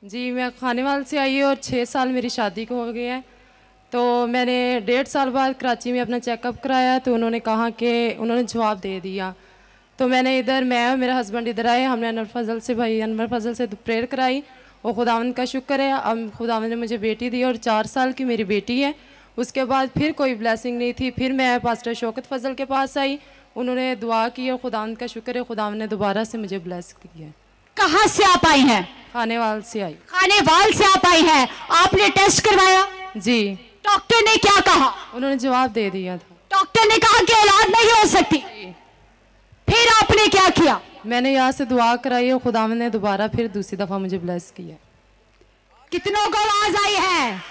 जी, मैं खानेवाल से आई और 6 साल मेरी शादी को हो गए हैं। तो मैंने 1.5 साल बाद कराची में अपना चेकअप कराया तो उन्होंने कहा कि उन्होंने जवाब दे दिया। तो मैंने इधर, मैं और मेरा हस्बैंड इधर आए, हमने अनवर फजल से प्रेयर कराई और खुदावंद का शुक्र है, अब खुदावंद ने मुझे बेटी दी और 4 साल की मेरी बेटी है। उसके बाद फिर कोई ब्लेसिंग नहीं थी। फिर मैं पास्टर शौकत फजल के पास आई, उन्होंने दुआ की और खुदावंद का शुक्र है, खुदावंद ने दोबारा से मुझे ब्लेस किया है। कहाँ से आप आई हैं? खानेवाल से आई। खानेवाल से आप आई हैं। आपने टेस्ट करवाया? जी। डॉक्टर ने क्या कहा? उन्होंने जवाब दे दिया था। डॉक्टर ने कहा कि औलाद नहीं हो सकती। फिर आपने क्या किया? मैंने यहाँ से दुआ कराई और खुदावंद ने दोबारा फिर दूसरी दफा मुझे ब्लेस किया। कितनों को आवाज आई है?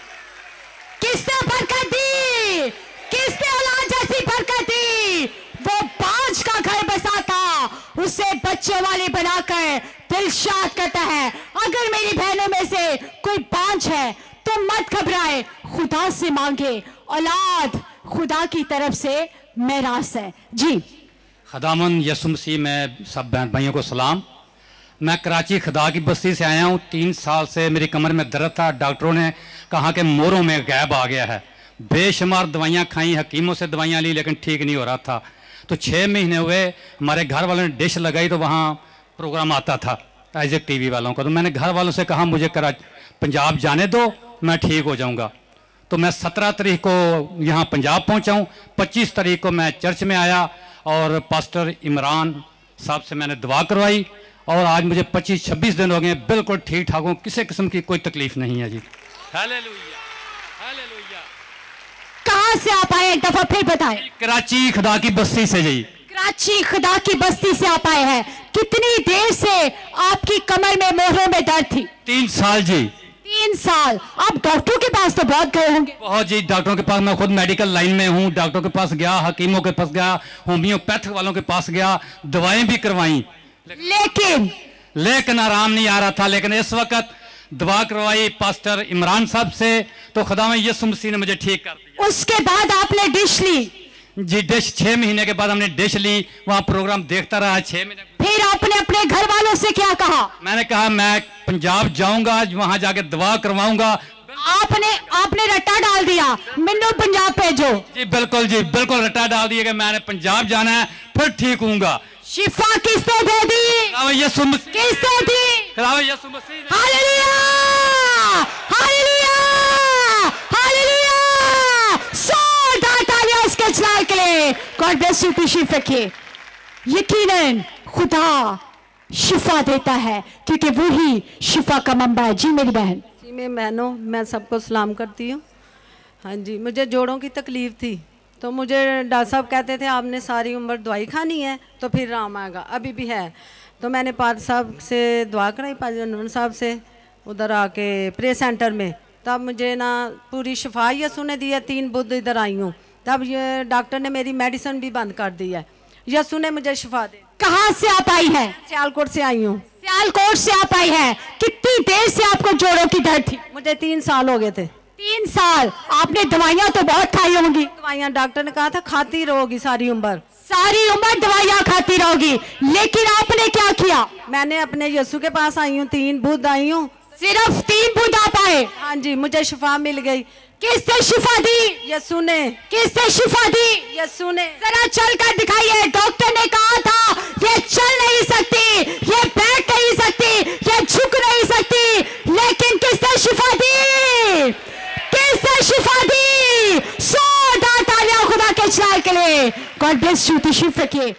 किसने बरकत दी? किसने औलाद जैसी बरकत दी? वो 5 का घर बसाता, उसे बच्चों वाले बनाकर दिल शाद करता है। अगर मेरी बहनों में से कोई 5 है तो मत घबराए, खुदा से मांगे। औलाद खुदा की तरफ से मेरास है। जी। खुदावंद यीशु मसीह में सब बहन भाइयों को सलाम। मैं कराची खुदा की बस्ती से आया हूँ। 3 साल से मेरी कमर में दर्द था। डॉक्टरों ने कहा कि मोरों में गैप आ गया है। बेशुमार दवाइयाँ खाई, हकीमों से दवाइयाँ ली, लेकिन ठीक नहीं हो रहा था। तो 6 महीने हुए, हमारे घर वालों ने डिश लगाई तो वहाँ प्रोग्राम आता था आइजक टीवी वालों का। तो मैंने घर वालों से कहा मुझे पंजाब जाने दो, मैं ठीक हो जाऊँगा। तो मैं 17 तारीख को यहाँ पंजाब पहुँचा हूँ। 25 तारीख को मैं चर्च में आया और पास्टर इमरान साहब से मैंने दुआ करवाई और आज मुझे 25-26 दिन हो गए, बिल्कुल ठीक ठाक हूँ, किसी किस्म की कोई तकलीफ नहीं है जी। Hallelujah, hallelujah. कहाँ से आप आए, एक दफा फिर बताएं। कराची खुदा की बस्ती से जी। कराची खुदा की बस्ती से आप आए हैं। कितनी देर से आपकी कमर में, मोहरों में दर्द थी? 3 साल जी। 3 साल। आप डॉक्टरों के पास तो बहुत गए होंगे? बहुत जी, डॉक्टरों के पास। मैं खुद मेडिकल लाइन में हूँ। डॉक्टरों के पास गया, हकीमों के पास गया, होम्योपैथ वालों के पास गया, दवाएं भी करवाई, लेकिन आराम नहीं आ रहा था। लेकिन इस वक्त दुआ करवाई पास्टर इमरान साहब से तो खुदावंद यीशु मसीह ने मुझे ठीक कर दिया। उसके बाद आपने डिश ली? जी, डिश 6 महीने के बाद हमने डिश ली। वहाँ प्रोग्राम देखता रहा 6 महीने। फिर आपने अपने घर वालों से क्या कहा? मैंने कहा मैं पंजाब जाऊंगा, वहां जाके दुआ करवाऊंगा। आपने रट्टा डाल दिया, मैनू पंजाब भेजो। जी बिल्कुल जी, बिल्कुल रट्टा डाल दिया कि मैंने पंजाब जाना है, फिर ठीक हूँगा। शिफा किसने दे दी? यीशु मसीह। किसने दी? Yeshu Masih. Hallelujah, hallelujah, hallelujah. जोरदार तालियां उसके चलाने के लिए। God bless you. तशरीफ रखिए। यकीनन खुदा शिफा देता है क्योंकि वो ही शिफा का मंबा है। जी मेरी बहन। जी मैं बहनों, मैं सबको सलाम करती हूँ। हाँ जी, मुझे जोड़ों की तकलीफ़ थी तो मुझे डॉक्टर साहब कहते थे आपने सारी उम्र दवाई खानी है तो फिर आराम आएगा, अभी भी है। तो मैंने पाद साहब से दुआ कराई, पाद अनवर साहब से, उधर आके प्रे सेंटर में। तब मुझे ना पूरी शिफा यीशु ने दी है। 3 बुध इधर आई हूँ, तब ये डॉक्टर ने मेरी मेडिसिन भी बंद कर दी है। यीशु ने मुझे शिफा दी। कहाँ से आप आई हैं? सियालकोट से आई हूँ। सियालकोट से आप आई हैं। कितनी देर से आपको जोड़ों की दर्द थी? मुझे 3 साल हो गए थे। 3 साल। आपने दवाइयाँ तो बहुत खाई होंगी? दवाइयाँ डॉक्टर ने कहा था खाती रहोगी सारी उम्र। सारी उम्र दवाइयाँ खाती रहोगी, लेकिन आपने क्या किया? मैंने अपने यीशु के पास आई हूँ, 3 बुध आई हूँ। सिर्फ 3 बुध आप आए? हाँ जी, मुझे शिफा मिल गई। किसने शिफा दी? यीशु ने। किसने शिफा दी? यीशु ने। जरा चल कर दिखाइए। डॉक्टर ने कहा था ये चल नहीं सकती, ये बैठ नहीं सकती, ये झुक नहीं सकती, लेकिन किसने शिफा दी? किसने शिफा दी? 100 तालियां खुदा के चलाल के लिए। God bless you. तशरीफ रखिए।